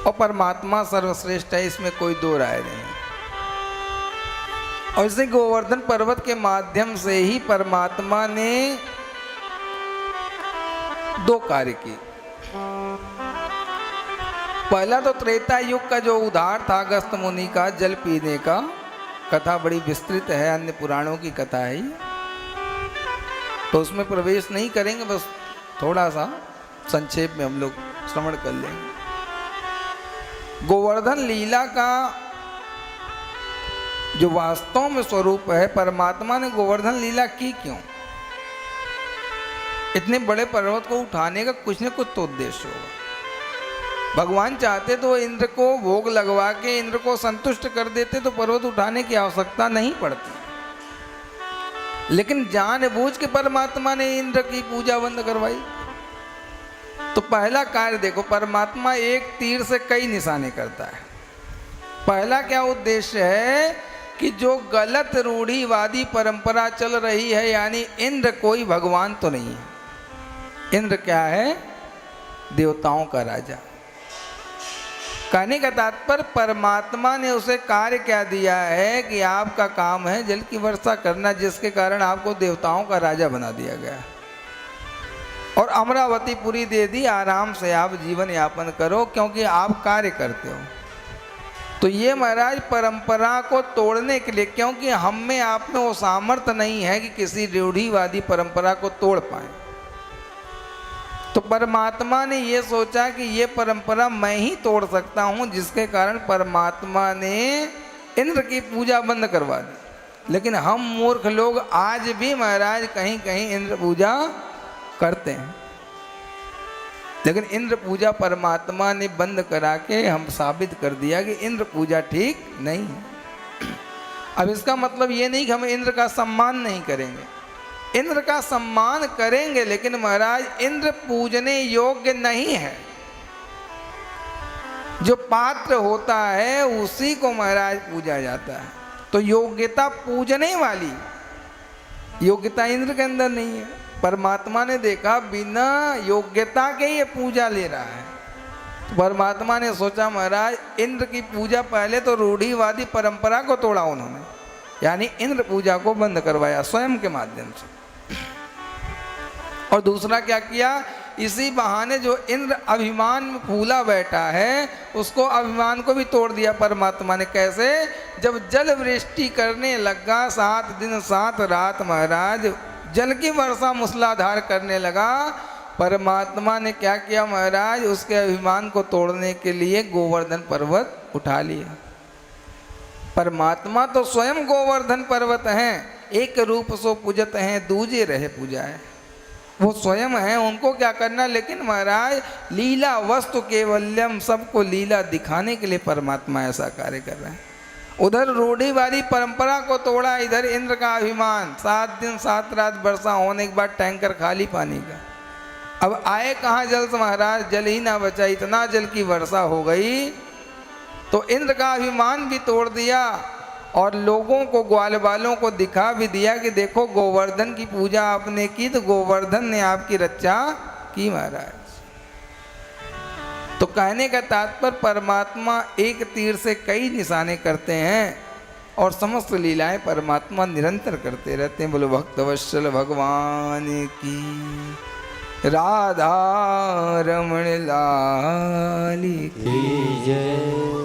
और परमात्मा सर्वश्रेष्ठ है, इसमें कोई दो राय नहीं। और इसे गोवर्धन पर्वत के माध्यम से ही परमात्मा ने दो कार्य किए। पहला तो त्रेता युग का जो उद्धार था अगस्त्य मुनि का जल पीने का, कथा बड़ी विस्तृत है, अन्य पुराणों की कथा है, तो उसमें प्रवेश नहीं करेंगे, बस थोड़ा सा संक्षेप में हम लोग श्रवण कर लेंगे। गोवर्धन लीला का जो वास्तव में स्वरूप है, परमात्मा ने गोवर्धन लीला की क्यों? इतने बड़े पर्वत को उठाने का कुछ न कुछ तो उद्देश्य होगा। भगवान चाहते तो इंद्र को भोग लगवा के इंद्र को संतुष्ट कर देते तो पर्वत उठाने की आवश्यकता नहीं पड़ती, लेकिन जानबूझ के परमात्मा ने इंद्र की पूजा बंद करवाई। तो पहला कार्य देखो, परमात्मा एक तीर से कई निशाने करता है। पहला क्या उद्देश्य है कि जो गलत रूढ़िवादी परंपरा चल रही है, यानी इंद्र कोई भगवान तो नहीं है, इंद्र क्या है? देवताओं का राजा। कहने का तात्पर्य परमात्मा ने उसे कार्य क्या दिया है कि आपका काम है जल की वर्षा करना, जिसके कारण आपको देवताओं का राजा बना दिया गया और अमरावती पुरी दे दी, आराम से आप जीवन यापन करो क्योंकि आप कार्य करते हो। तो ये महाराज परंपरा को तोड़ने के लिए, क्योंकि हम में आप में वो सामर्थ्य नहीं है कि किसी रूढ़िवादी परंपरा को तोड़ पाए, तो परमात्मा ने ये सोचा कि ये परंपरा मैं ही तोड़ सकता हूँ, जिसके कारण परमात्मा ने इंद्र की पूजा बंद करवा दी। लेकिन हम मूर्ख लोग आज भी महाराज कहीं कहीं इंद्र पूजा करते हैं, लेकिन इंद्र पूजा परमात्मा ने बंद करा के हम साबित कर दिया कि इंद्र पूजा ठीक नहीं है। अब इसका मतलब ये नहीं कि हम इंद्र का सम्मान नहीं करेंगे, इंद्र का सम्मान करेंगे, लेकिन महाराज इंद्र पूजने योग्य नहीं है। जो पात्र होता है उसी को महाराज पूजा जाता है। तो योग्यता पूजने वाली, योग्यता इंद्र के अंदर नहीं है। परमात्मा ने देखा बिना योग्यता के ये पूजा ले रहा है, तो परमात्मा ने सोचा महाराज इंद्र की पूजा, पहले तो रूढ़िवादी परंपरा को तोड़ा उन्होंने, यानी इंद्र पूजा को बंद करवाया स्वयं के माध्यम से। और दूसरा क्या किया, इसी बहाने जो इंद्र अभिमान में फूला बैठा है उसको, अभिमान को भी तोड़ दिया परमात्मा ने। कैसे? जब जल वृष्टि करने लगा, 7 दिन 7 रात महाराज जल की वर्षा मूसलाधार करने लगा, परमात्मा ने क्या किया महाराज, उसके अभिमान को तोड़ने के लिए गोवर्धन पर्वत उठा लिया। परमात्मा तो स्वयं गोवर्धन पर्वत हैं, एक रूप सो पूजत हैं, दूजे रहे पूजाए। वो स्वयं हैं, उनको क्या करना, लेकिन महाराज लीला वस्तु केवल्यम, सबको लीला दिखाने के लिए परमात्मा ऐसा कार्य कर रहे हैं। उधर रूढ़िवादी परंपरा को तोड़ा, इधर इंद्र का अभिमान, 7 दिन 7 रात वर्षा होने के बाद टैंकर खाली पानी का। अब आए कहाँ जल से महाराज, जल ही ना बचा, इतना जल की वर्षा हो गई। तो इंद्र का अभिमान भी तोड़ दिया और लोगों को, ग्वाल वालों को दिखा भी दिया कि देखो गोवर्धन की पूजा आपने की तो गोवर्धन ने आपकी रक्षा की महाराज। तो कहने का तात्पर्य परमात्मा एक तीर से कई निशाने करते हैं और समस्त लीलाएं परमात्मा निरंतर करते रहते हैं। बोलो भक्तवत्सल भगवान की, राधा रमण लाल की जय।